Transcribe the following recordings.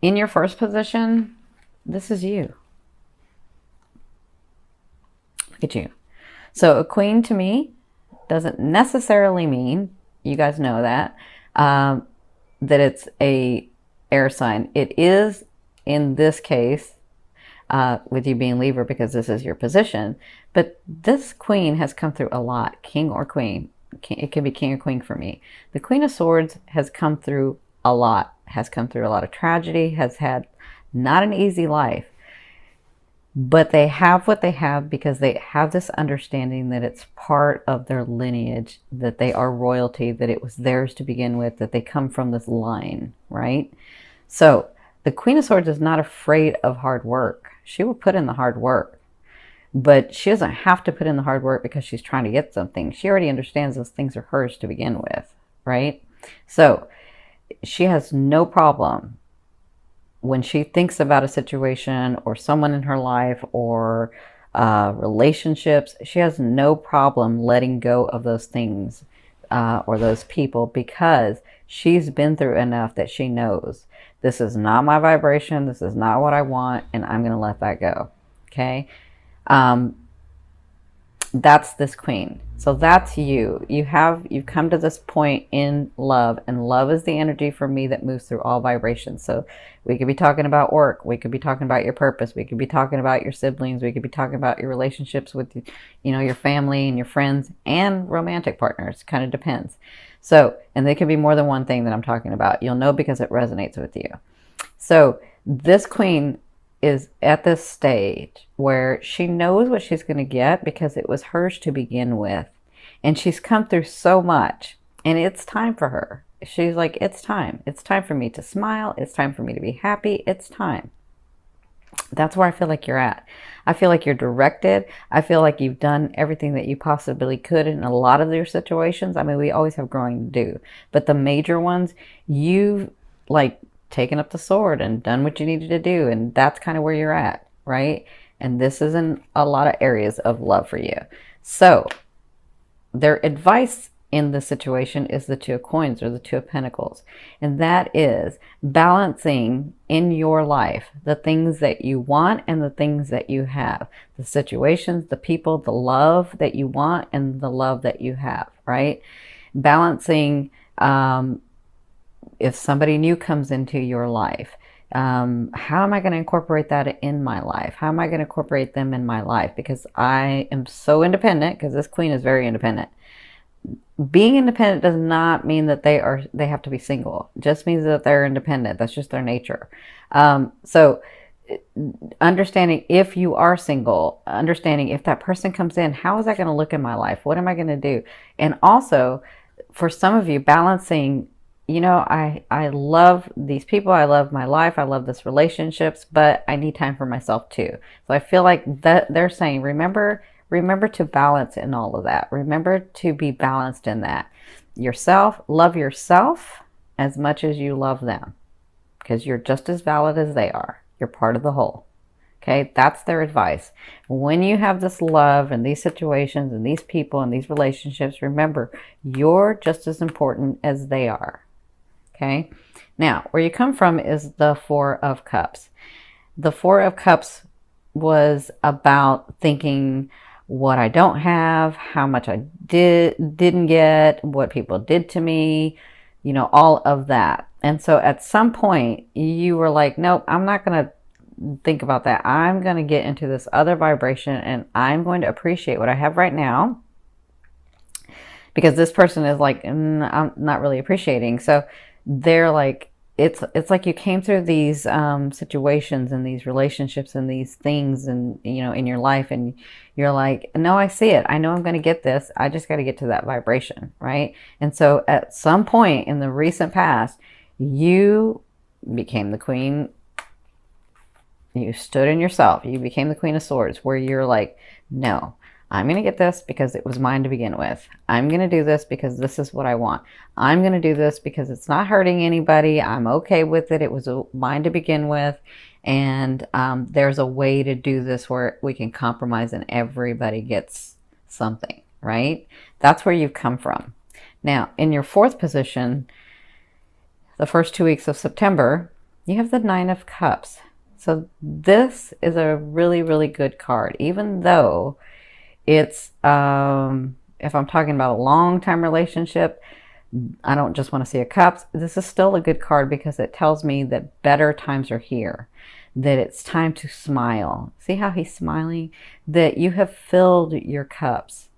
in your first position, this is you. Look at you. So a queen to me doesn't necessarily mean, you guys know that, that it's a air sign. It is in this case, with you being Libra, because this is your position. But this queen has come through a lot, king or queen. It could be king or queen for me. The Queen of Swords has come through a lot, has come through a lot of tragedy, has had not an easy life. But they have what they have because they have this understanding that it's part of their lineage, that they are royalty, that it was theirs to begin with, that they come from this line, right? So the Queen of Swords is not afraid of hard work. She will put in the hard work, but she doesn't have to put in the hard work because she's trying to get something. She already understands those things are hers to begin with, right? So she has no problem when she thinks about a situation or someone in her life or relationships. She has no problem letting go of those things or those people, because she's been through enough that she knows this is not my vibration, this is not what I want, and I'm going to let that go. Okay? That's this queen. So that's you. You've come to this point in love, and love is the energy for me that moves through all vibrations. So we could be talking about work, we could be talking about your purpose, we could be talking about your siblings, we could be talking about your relationships with, your family and your friends and romantic partners. Kind of depends. So, and they could be more than one thing that I'm talking about. You'll know because it resonates with you. So this queen is at this stage where she knows what she's going to get because it was hers to begin with. And she's come through so much, and it's time for her. She's like, it's time. It's time for me to smile. It's time for me to be happy. It's time. That's where I feel like you're at. I feel like you're directed. I feel like you've done everything that you possibly could in a lot of your situations. I mean, we always have growing to do, but the major ones, you've like taken up the sword and done what you needed to do. And that's kind of where you're at, right? And this is in a lot of areas of love for you. So their advice in the situation is the Two of Coins or the Two of Pentacles. And that is balancing in your life the things that you want and the things that you have. The situations, the people, the love that you want and the love that you have, right? Balancing if somebody new comes into your life, how am I going to incorporate that in my life? How am I going to incorporate them in my life? Because I am so independent, because this queen is very independent. Being independent does not mean that they have to be single. It just means that they're independent. That's just their nature. So understanding if you are single, understanding if that person comes in, how is that going to look in my life? What am I going to do? And also, for some of you, balancing, I love these people, I love my life, I love this relationships, but I need time for myself too. So I feel like that they're saying, remember to balance in all of that. Remember to be balanced in that. Love yourself as much as you love them, because you're just as valid as they are. You're part of the whole. Okay, that's their advice. When you have this love and these situations and these people and these relationships, remember, you're just as important as they are. Okay, now where you come from is the Four of Cups. The Four of Cups was about thinking what I don't have, how much I didn't get, what people did to me, all of that. And so at some point you were like, nope, I'm not going to think about that. I'm going to get into this other vibration and I'm going to appreciate what I have right now, because this person is like, I'm not really appreciating. So they're like, it's like you came through these situations and these relationships and these things and in your life, and you're like, no, I see it. I know I'm going to get this. I just got to get to that vibration, right? And so at some point in the recent past, you became the queen. You stood in yourself. You became the Queen of Swords, where you're like, no, I'm going to get this because it was mine to begin with. I'm going to do this because this is what I want. I'm going to do this because it's not hurting anybody. I'm okay with it. It was mine to begin with. And there's a way to do this where we can compromise and everybody gets something, right? That's where you've come from. Now, in your fourth position, the first 2 weeks of September, You have the Nine of Cups. So this is a really, really good card, even though it's, if I'm talking about a long-time relationship, I don't just want to see a cups. This is still a good card because it tells me that better times are here, that it's time to smile. See how he's smiling? That you have filled your cups.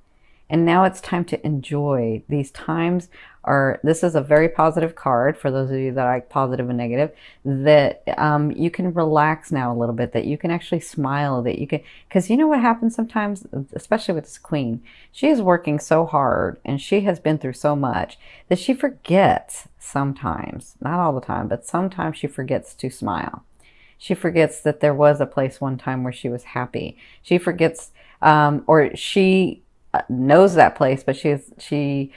And now it's time to enjoy. These times are, this is a very positive card for those of you that like positive and negative, that you can relax now a little bit, that you can actually smile, that you can, because you know what happens sometimes, especially with this queen, she is working so hard and she has been through so much that she forgets sometimes, not all the time, but sometimes she forgets to smile. She forgets that there was a place one time where she was happy. She forgets, or she knows that place, but she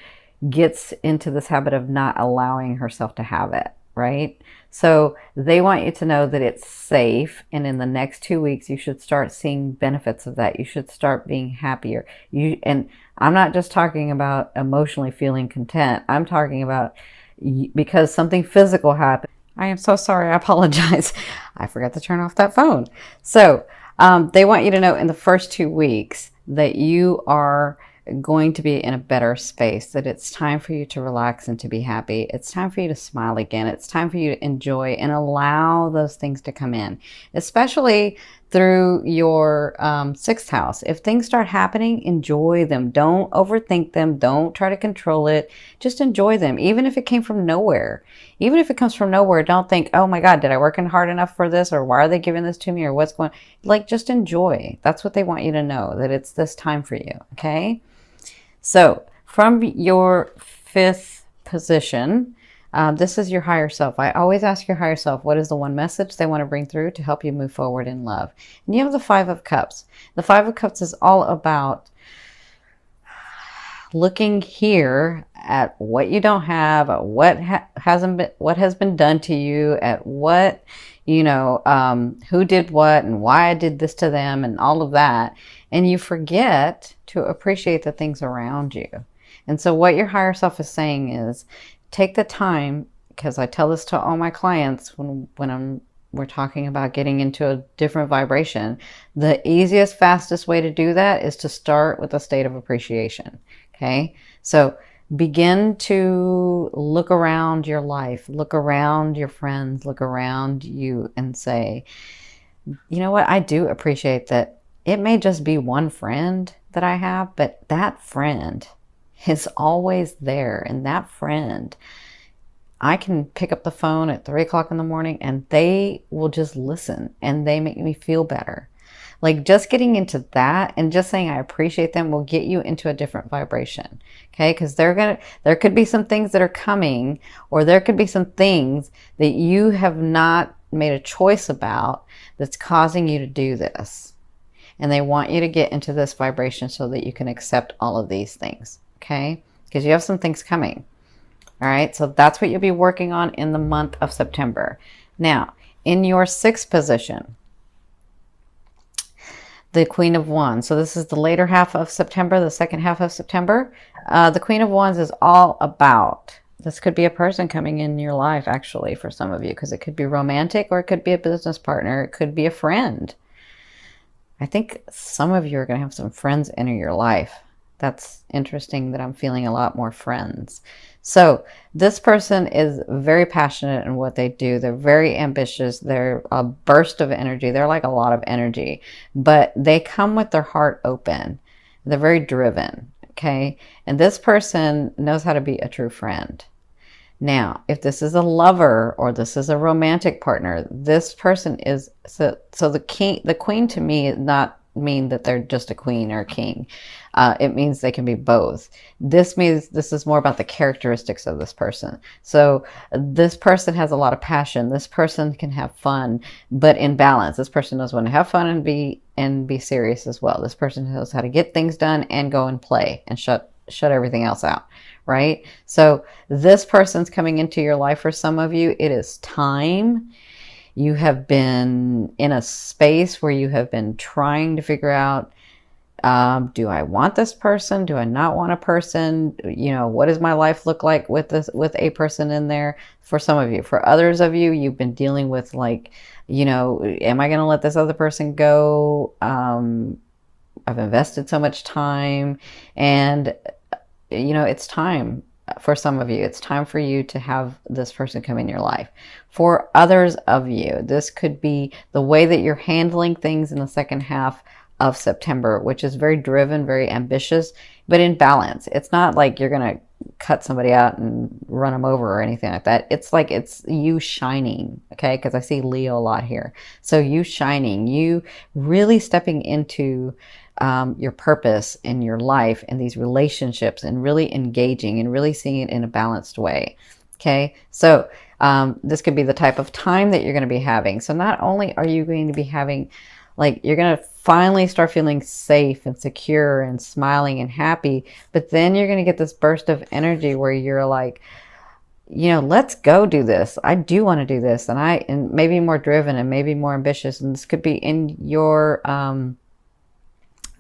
gets into this habit of not allowing herself to have it, right? So they want you to know that it's safe, and in the next 2 weeks you should start seeing benefits of that. You should start being happier. And I'm not just talking about emotionally feeling content. I'm talking about because something physical happened. I am so sorry. I apologize. I forgot to turn off that phone. So they want you to know in the first 2 weeks that you are going to be in a better space, that it's time for you to relax and to be happy. It's time for you to smile again. It's time for you to enjoy and allow those things to come in, especially through your sixth house. If things start happening, enjoy them. Don't overthink them. Don't try to control it. Just enjoy them, even if it came from nowhere. Even if it comes from nowhere, don't think, oh my God, did I work hard enough for this? Or why are they giving this to me? Or what's going on? Like, just enjoy. That's what they want you to know, that it's this time for you, okay? So from your fifth position, this is your higher self. I always ask your higher self, what is the one message they want to bring through to help you move forward in love? And you have the Five of Cups. The Five of Cups is all about looking here at what you don't have, at what has been done to you, at what, who did what and why I did this to them and all of that. And you forget to appreciate the things around you. And so what your higher self is saying is take the time, because I tell this to all my clients when we're talking about getting into a different vibration. The easiest, fastest way to do that is to start with a state of appreciation. Okay, so begin to look around your life, look around your friends, look around you and say, you know what, I do appreciate that it may just be one friend that I have, but that friend is always there. And that friend, I can pick up the phone at 3 o'clock in the morning and they will just listen and they make me feel better. Like, just getting into that and just saying I appreciate them will get you into a different vibration. Okay, because there could be some things that are coming, or there could be some things that you have not made a choice about that's causing you to do this. And they want you to get into this vibration so that you can accept all of these things. Okay, because you have some things coming. All right, so that's what you'll be working on in the month of September. Now, in your sixth position, the Queen of Wands. So this is the later half of September, the second half of September. The Queen of Wands is all about, this could be a person coming in your life, actually, for some of you, because it could be romantic or it could be a business partner. It could be a friend. I think some of you are going to have some friends enter your life. That's interesting that I'm feeling a lot more friends. So this person is very passionate in what they do. They're very ambitious. They're a burst of energy. They're like a lot of energy, but they come with their heart open. They're very driven. Okay. And this person knows how to be a true friend. Now, if this is a lover or this is a romantic partner, this person is, so the queen to me is not mean that they're just a queen or a king. It means they can be both. This means this is more about the characteristics of this person. So this person has a lot of passion. This person can have fun, but in balance. This person knows when to have fun and be serious as well. This person knows how to get things done and go and play and shut everything else out. Right? So this person's coming into your life. For some of you, it is time. You have been in a space where you have been trying to figure out Do I want this person? Do I not want a person? You know, what does my life look like with this, with a person in there? For some of you, for others of you, you've been dealing with like, you know, am I going to let this other person go? I've invested so much time, and you know, it's time for some of you. It's time for you to have this person come in your life. For others of you, this could be the way that you're handling things in the second half of September, which is very driven, very ambitious, but in balance. It's not like you're going to cut somebody out and run them over or anything like that. It's like it's you shining, okay? Because I see Leo a lot here. So you shining, you really stepping into your purpose in your life and these relationships, and really engaging and really seeing it in a balanced way. Okay, so this could be the type of time that you're going to be having. So not only are you going to be having, like, you're going to finally start feeling safe and secure and smiling and happy, but then you're going to get this burst of energy where you're like, you know, let's go do this. I do want to do this. And maybe more driven and maybe more ambitious. And this could be in your,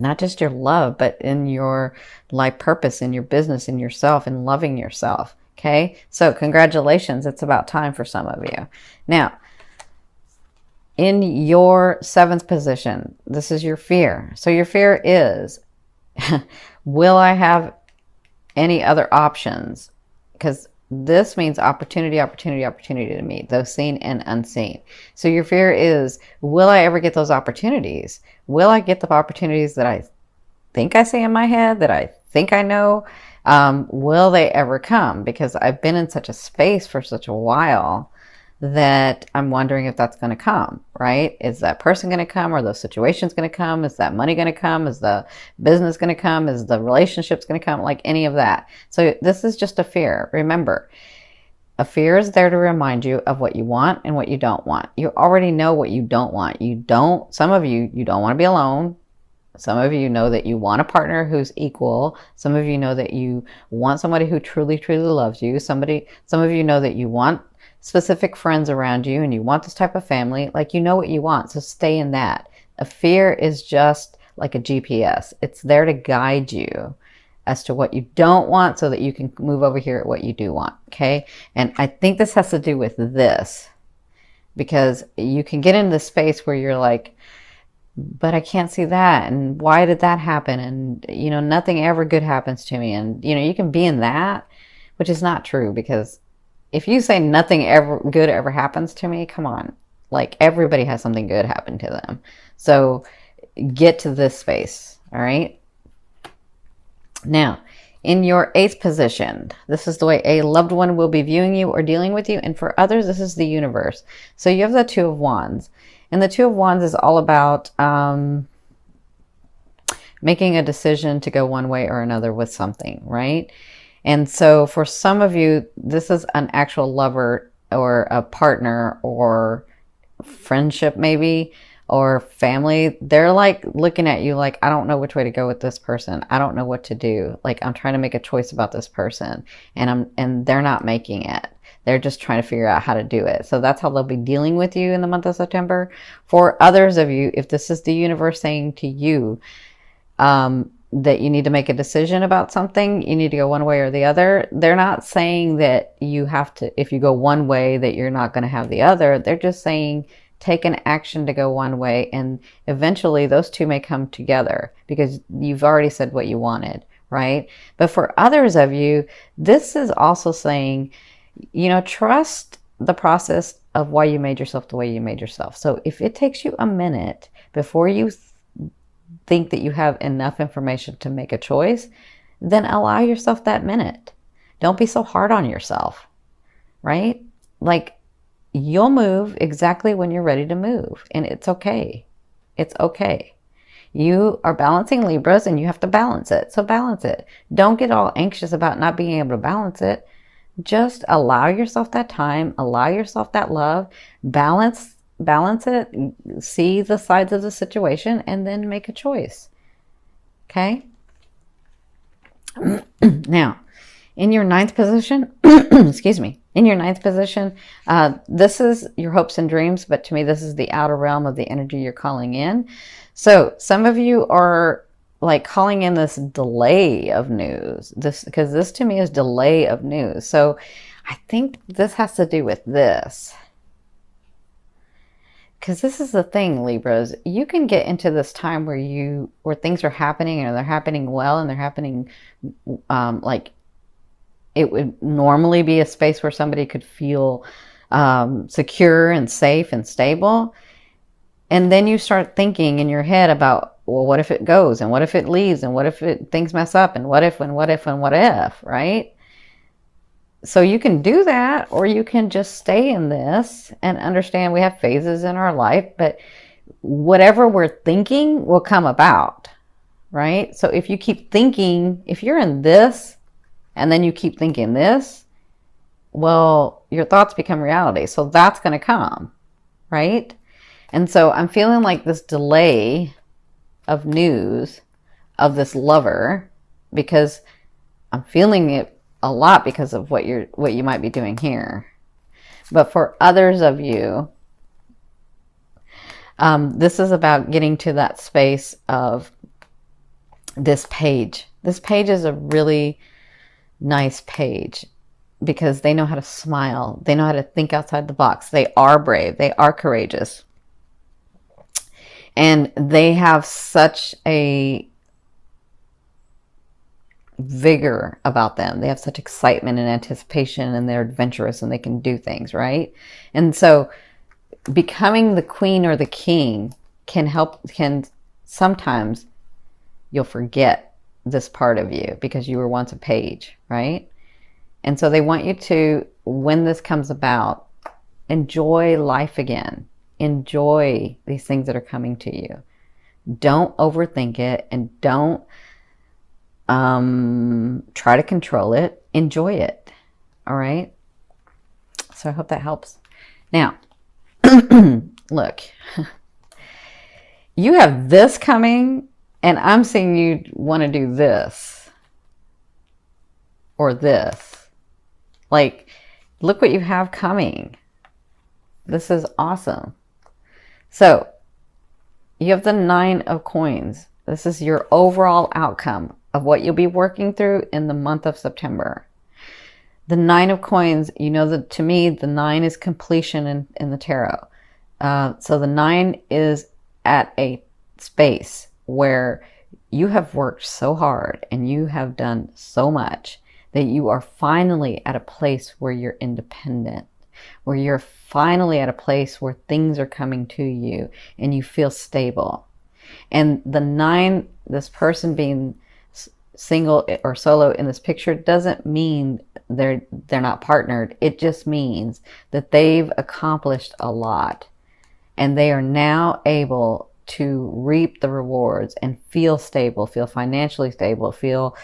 not just your love, but in your life purpose, in your business, in yourself, and loving yourself. Okay. So congratulations. It's about time for some of you. Now, in your 7th position, this is your fear. So your fear is, will I have any other options? Because this means opportunity, opportunity, opportunity to me, those seen and unseen. So your fear is, will I ever get those opportunities? Will I get the opportunities that I think I see in my head, that I think I know? Will they ever come? Because I've been in such a space for such a while that I'm wondering if that's going to come, right? Is that person going to come? Are those situations going to come? Is that money going to come? Is the business going to come? Is the relationships going to come? Like any of that. So this is just a fear. Remember, a fear is there to remind you of what you want and what you don't want. You already know what you don't want. Some of you don't want to be alone. Some of you know that you want a partner who's equal. Some of you know that you want somebody who truly, truly loves you. Some of you know that you want specific friends around you and you want this type of family. Like, you know what you want, so stay in that. A fear is just like a GPS. It's there to guide you as to what you don't want so that you can move over here at what you do want. Okay. And I think this has to do with this, because you can get into the space where you're like, but I can't see that, and why did that happen, and you know, nothing ever good happens to me, and you know, you can be in that, which is not true. Because if you say nothing ever good ever happens to me, come on, like, everybody has something good happen to them. So get to this space. All right. Now, in your 8th position, this is the way a loved one will be viewing you or dealing with you. And for others, this is the universe. So you have the 2 of Wands. And the 2 of Wands is all about making a decision to go one way or another with something, right? And so for some of you, this is an actual lover or a partner or friendship maybe, or family. They're like looking at you like, I don't know which way to go with this person. I don't know what to do. Like, I'm trying to make a choice about this person, and they're not making it. They're just trying to figure out how to do it. So that's how they'll be dealing with you in the month of September. For others of you, if this is the universe saying to you that you need to make a decision about something, you need to go one way or the other. They're not saying that you have to, if you go one way, that you're not going to have the other. They're just saying, take an action to go one way, and eventually those two may come together because you've already said what you wanted, right? But for others of you, this is also saying, you know, trust the process of why you made yourself the way you made yourself. So if it takes you a minute before you think that you have enough information to make a choice, then allow yourself that minute. Don't be so hard on yourself, right? Like, you'll move exactly when you're ready to move, and it's okay. It's okay. You are balancing Libras and you have to balance it. So balance it. Don't get all anxious about not being able to balance it. Just allow yourself that time, allow yourself that love, balance it, see the sides of the situation, and then make a choice. Okay? Now, in your 9th position, excuse me, in your 9th position, this is your hopes and dreams, but to me, this is the outer realm of the energy you're calling in. So some of you are like calling in this delay of news. This, because this to me is delay of news. So I think this has to do with this. Because this is the thing, Libras, you can get into this time where things are happening and they're happening well and they're happening like it would normally be a space where somebody could feel secure and safe and stable. And then you start thinking in your head about, well, what if it goes, and what if it leaves, and what if things mess up, and what if, and what if, and what if, right? So you can do that, or you can just stay in this and understand we have phases in our life, but whatever we're thinking will come about, right? So if you keep thinking, if you're in this and then you keep thinking this, well, your thoughts become reality. So that's going to come, right? And so I'm feeling like this delay of news of this lover, because I'm feeling it a lot because of what you might be doing here. But for others of you, this is about getting to that space of this page. This page is a really nice page because they know how to smile. They know how to think outside the box. They are brave. They are courageous. And they have such a vigor about them. They have such excitement and anticipation, and they're adventurous and they can do things, right? And so becoming the queen or the king can sometimes you'll forget this part of you because you were once a page, right? And so they want you to, when this comes about, enjoy life again. Enjoy these things that are coming to you. Don't overthink it, and don't try to control it. Enjoy it. All right? So I hope that helps. Now, look, you have this coming, and I'm seeing you want to do this or this. Like, look what you have coming. This is awesome. So you have the 9 of coins. This is your overall outcome of what you'll be working through in the month of September. The 9 of coins, you know that to me, the 9 is completion in the tarot. So the 9 is at a space where you have worked so hard and you have done so much that you are finally at a place where you're independent, where you're finally at a place where things are coming to you and you feel stable. And the 9, this person being single or solo in this picture, doesn't mean they're not partnered. It just means that they've accomplished a lot and they are now able to reap the rewards and feel stable, feel financially stable, feel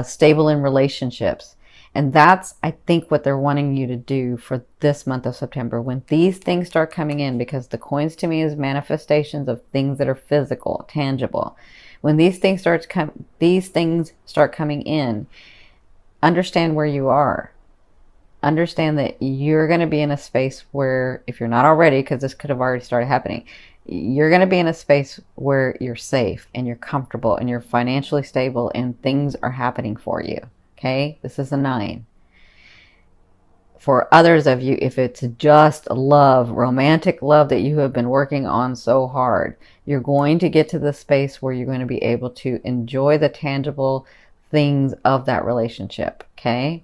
stable in relationships. And that's, I think, what they're wanting you to do for this month of September. When these things start coming in, because the coins to me is manifestations of things that are physical, tangible. When these things start coming in, understand where you are. Understand that you're going to be in a space where, if you're not already, because this could have already started happening, you're going to be in a space where you're safe and you're comfortable and you're financially stable and things are happening for you. Okay, this is a 9. For others of you, if it's just love, romantic love that you have been working on so hard, you're going to get to the space where you're going to be able to enjoy the tangible things of that relationship. Okay,